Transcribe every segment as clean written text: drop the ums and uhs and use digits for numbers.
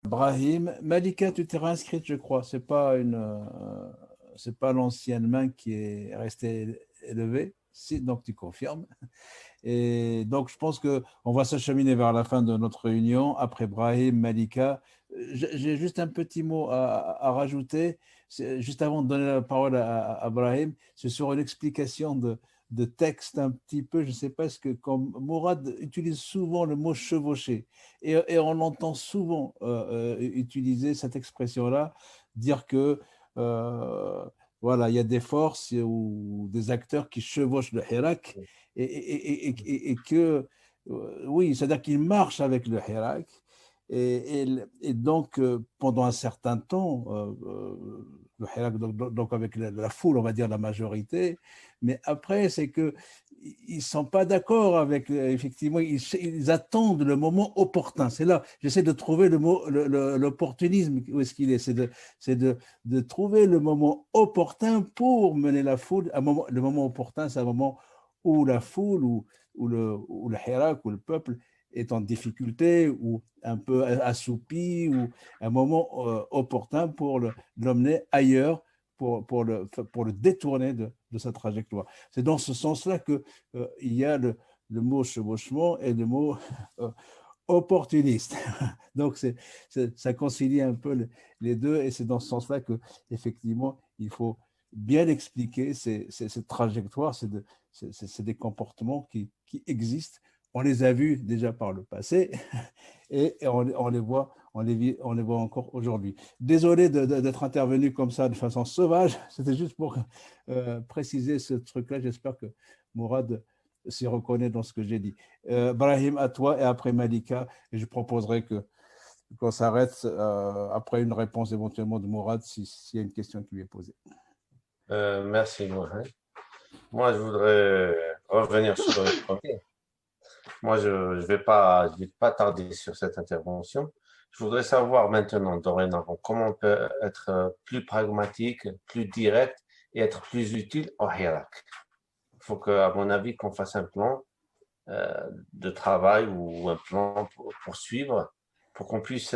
Brahim, Malika, tu t'es réinscrite, je crois. C'est pas l'ancienne main qui est restée élevée. Si, donc tu confirmes. Et donc je pense que on va s'acheminer vers la fin de notre réunion. Après Brahim, Malika, j'ai juste un petit mot à rajouter. Juste avant de donner la parole à Brahim, c'est sur une explication de texte un petit peu. Je ne sais pas ce que, comme Mourad utilise souvent le mot chevaucher, et on entend souvent utiliser cette expression-là, dire que voilà, il y a des forces ou des acteurs qui chevauchent le Hirak et que, oui, c'est-à-dire qu'ils marchent avec le Hirak. Et donc, pendant un certain temps, le Hirak, donc avec la foule, on va dire la majorité, mais après, c'est que ils ne sont pas d'accord avec, effectivement, ils attendent le moment opportun. C'est là, j'essaie de trouver le mot, l'opportunisme, où est-ce qu'il est, de trouver le moment opportun pour mener la foule. Le moment opportun, c'est un moment où la foule, ou le Hirak, ou le peuple est en difficulté, ou un peu assoupi, ou un moment opportun pour l'emmener ailleurs, pour le détourner de sa trajectoire. C'est dans ce sens-là qu'il y a le mot chevauchement et le mot euh, opportuniste. Donc, ça concilie un peu les deux, et c'est dans ce sens-là que effectivement, il faut bien expliquer ces trajectoires. C'est des comportements qui existent. On les a vus déjà par le passé, et on les voit, on les voit encore aujourd'hui. Désolé d'être intervenu comme ça de façon sauvage. C'était juste pour préciser ce truc-là. J'espère que Mourad s'y reconnaît dans ce que j'ai dit. Brahim, à toi, et après Malika, et je proposerai qu'on s'arrête après une réponse éventuellement de Mourad s'il y a une question qui lui est posée. Merci, Mohamed. Moi, je voudrais revenir sur le premier. Moi, je vais pas tarder sur cette intervention. Je voudrais savoir maintenant, dorénavant, comment on peut être plus pragmatique, plus direct et être plus utile au Hirak. Il faut que, à mon avis, qu'on fasse un plan de travail ou un plan pour suivre, pour qu'on puisse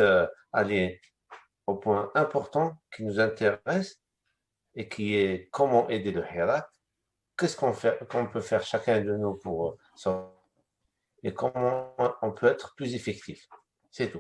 aller au point important qui nous intéresse et qui est comment aider le Hirak. Qu'est-ce qu'on peut faire chacun de nous pour ça et comment on peut être plus effectif. C'est tout.